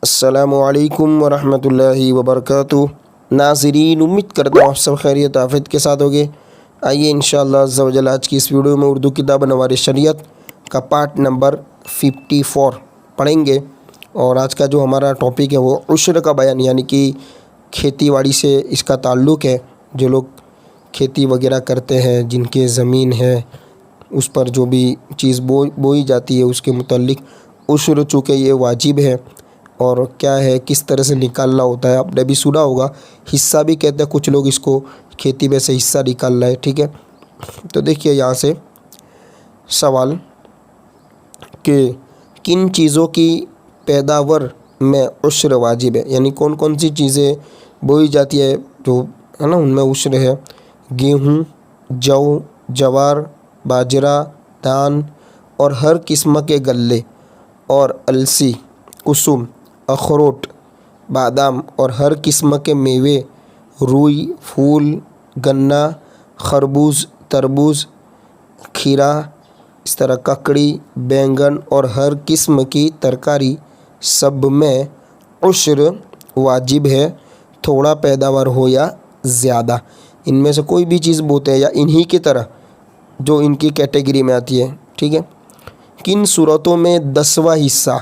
अस्सलामुअलैकुम वरहमतुल्लाहि वबरकातुहू। नाज़रीन, उम्मीद करता हूँ आप सब खैरियत आफियत के साथ होगे। आइए इंशाअल्लाह अज़्ज़ा वजल आज की इस वीडियो में उर्दू किताब नवार शरीयत का पार्ट नंबर 54 पढ़ेंगे। और आज का जो हमारा टॉपिक है वो उश्र का बयान, यानी कि खेती बाड़ी से इसका ताल्लुक़ है। जो लोग खेती वगैरह करते हैं, जिनके ज़मीन है, उस पर जो भी चीज़ बोई जाती है उसके मुतल्लिक़ उश्र चूँकि ये वाजिब है। और क्या है, किस तरह से निकालना होता है, आपने भी सुना होगा। हिस्सा भी कहते हैं कुछ लोग इसको, खेती में से हिस्सा निकालना है। ठीक है, तो देखिए यहाँ से सवाल कि किन चीज़ों की पैदावार में उश्र वाजिब है, यानी कौन कौन सी चीज़ें बोई जाती है जो है ना, उनमें उश्र है। गेहूँ, जौ, जवार, बाजरा, धान और हर किस्म के गल्ले और अलसी, कुसुम, अखरोट, बादाम और हर किस्म के मेवे, रुई, फूल, गन्ना, खरबूज, तरबूज, खीरा, इस तरह ककड़ी, बैंगन और हर किस्म की तरकारी, सब में उश्र वाजिब है, थोड़ा पैदावार हो या ज़्यादा। इनमें से कोई भी चीज़ बोते हैं या इन्हीं की तरह जो इनकी कैटेगरी में आती है। ठीक है, किन सूरतों में 10वां हिस्सा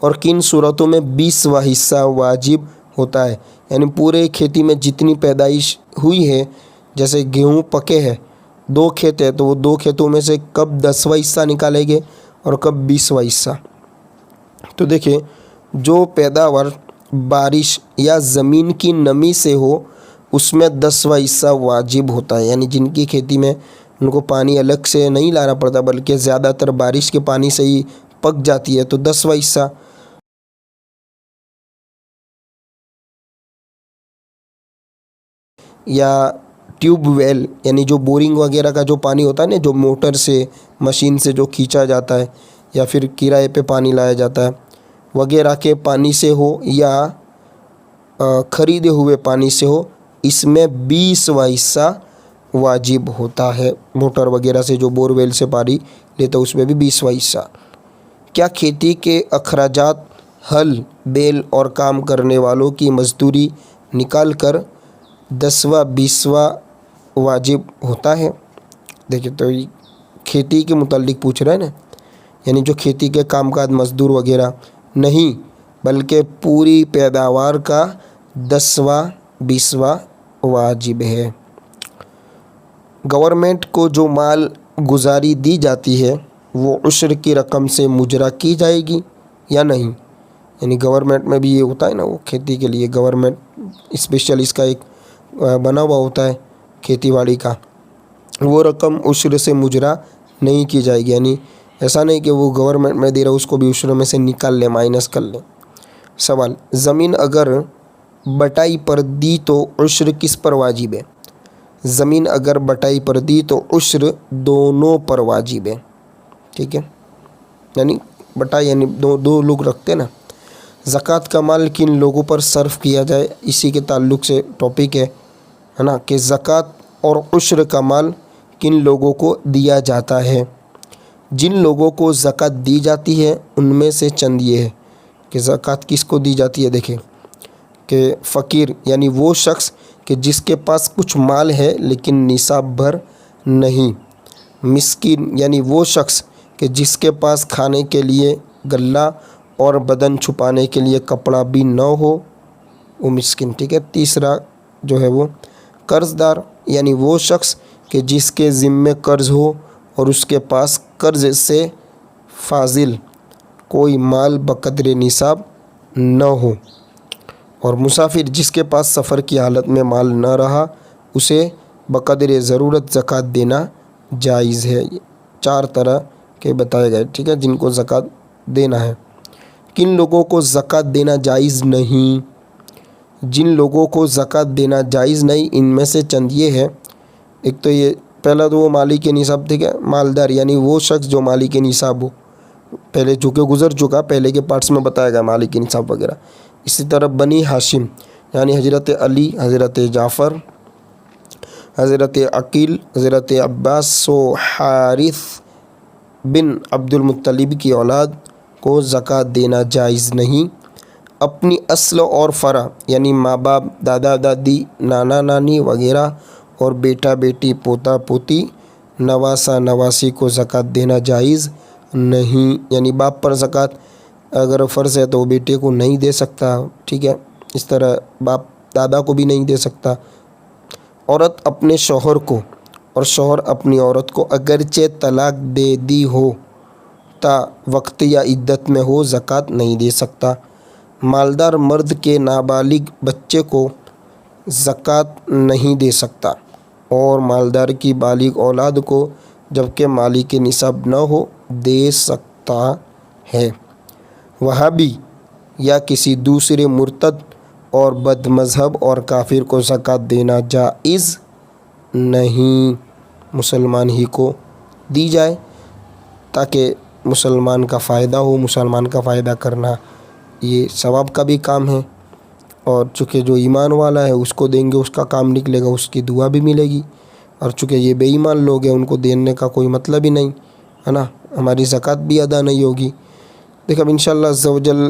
और किन सूरतों में 20वां हिस्सा वाजिब होता है, यानी पूरे खेती में जितनी पैदाइश हुई है, जैसे गेहूँ पके हैं, 2 खेत है तो वो 2 खेतों में से कब 10वां हिस्सा निकालेंगे और कब 20वां हिस्सा। तो देखिए, जो पैदावार बारिश या ज़मीन की नमी से हो उसमें 10वां हिस्सा वाजिब होता है, यानी जिनकी खेती में उनको पानी अलग से नहीं लाना पड़ता बल्कि ज़्यादातर बारिश के पानी से ही पक जाती है, तो 10वां हिस्सा। या ट्यूबवेल, यानी जो बोरिंग वगैरह का जो पानी होता है ना, जो मोटर से मशीन से जो खींचा जाता है या फिर किराए पे पानी लाया जाता है, वगैरह के पानी से हो या ख़रीदे हुए पानी से हो, इसमें 20वां हिस्सा वाजिब होता है। मोटर वगैरह से जो बोरवेल से पानी लेता है उसमें भी 20वां हिस्सा। क्या खेती के अखराजात, हल, बैल और काम करने वालों की मजदूरी निकाल कर 10वां 20वां वाजिब होता है? देखिए, तो खेती के मुताल्लिक़ पूछ रहे हैं ना, यानी जो खेती के कामकाज मजदूर वगैरह नहीं, बल्कि पूरी पैदावार का 10वां 20वां वाजिब है। गवर्नमेंट को जो माल गुजारी दी जाती है वो उश्र की रकम से मुजरा की जाएगी या नहीं, यानी गवर्नमेंट में भी ये होता है ना, वो खेती के लिए गवर्नमेंट स्पेशल इसका एक बना हुआ होता है खेती बाड़ी का, वो रकम उश्र से मुजरा नहीं की जाएगी। यानी ऐसा नहीं कि वो गवर्नमेंट में दे रहा उसको भी उश्र में से निकाल ले, माइनस कर ले। सवाल, ज़मीन अगर बटाई पर दी तो उश्र किस पर वाजिब है? ज़मीन अगर बटाई पर दी तो उश्र दोनों पर वाजिब है। ठीक है, यानी बटाई यानी दो लोग रखते हैं ना। ज़कात का माल किन लोगों पर सर्फ किया जाए, इसी के ताल्लुक़ से टॉपिक है ना, कि ज़कात और उश्र का माल किन लोगों को दिया जाता है। जिन लोगों को ज़कात दी जाती है उनमें से चंद ये है कि ज़कात किसको दी जाती है। देखें कि फ़कीर, यानी वो शख्स कि जिसके पास कुछ माल है लेकिन निसाब भर नहीं। मिस्कीन, यानी वो शख्स कि जिसके पास खाने के लिए गल्ला और बदन छुपाने के लिए कपड़ा भी न हो, वो मिस्किन। ठीक है, तीसरा जो है वो कर्ज़दार, यानी वो शख्स कि जिसके ज़िम्मे कर्ज़ हो और उसके पास कर्ज़ से फाजिल कोई माल बक़द्रे निसाब न हो। और मुसाफिर, जिसके पास सफ़र की हालत में माल न रहा, उसे बक़द्रे ज़रूरत ज़कात देना जायज़ है। 4 तरह के बताए गए, ठीक है, जिनको ज़कात देना है। किन लोगों को ज़कात देना जायज़ नहीं? जिन लोगों को ज़कात देना जायज़ नहीं, इनमें से चंद ये है। एक तो ये पहला तो वो मालिक निसाब, ठीक है, मालदार, यानी वो शख्स जो मालिक निसाब हो, पहले चूँकि गुज़र चुका, पहले के पार्ट्स में बताया गया मालिक निसाब वगैरह। इसी तरह बनी हाशिम, यानी हज़रत अली, हज़रत जाफ़र, हज़रत अकील, हज़रत अब्बास व हारिस बिन अब्दुल मुत्तलिब की औलाद को ज़कात देना जायज़ नहीं। اپنی اصل اور فرع یعنی ماں باپ، دادا دادی، نانا نانی وغیرہ اور بیٹا بیٹی، پوتا پوتی، نواسا نواسی کو زکوٰۃ دینا جائز نہیں، یعنی باپ پر زکوٰۃ اگر فرض ہے تو وہ بیٹے کو نہیں دے سکتا، ٹھیک ہے، اس طرح باپ دادا کو بھی نہیں دے سکتا۔ عورت اپنے شوہر کو اور شوہر اپنی عورت کو اگرچہ طلاق دے دی ہو تا وقت یا عدت میں ہو زکوٰۃ نہیں دے سکتا۔ مالدار مرد کے نابالغ بچے کو زکوٰۃ نہیں دے سکتا اور مالدار کی بالغ اولاد کو جبکہ مالک نصاب نہ ہو دے سکتا ہے۔ وہابی یا کسی دوسرے مرتد اور بد مذہب اور کافر کو زکوٰۃ دینا جائز نہیں، مسلمان ہی کو دی جائے تاکہ مسلمان کا فائدہ ہو۔ مسلمان کا فائدہ کرنا یہ ثواب کا بھی کام ہے، اور چونکہ جو ایمان والا ہے اس کو دیں گے اس کا کام نکلے گا، اس کی دعا بھی ملے گی، اور چونکہ یہ بے ایمان لوگ ہیں ان کو دینے کا کوئی مطلب ہی نہیں ہے نا، ہماری زکوٰۃ بھی ادا نہیں ہوگی۔ دیکھیں اب انشاءاللہ عز و جل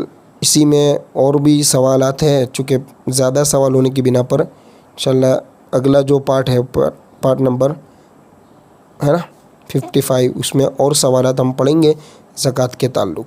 اسی میں اور بھی سوالات ہیں، چونکہ زیادہ سوال ہونے کی بنا پر انشاءاللہ اگلا جو پارٹ ہے، پارٹ نمبر ہے نا 55، اس میں اور سوالات ہم پڑھیں گے زکوٰۃ کے تعلق سے۔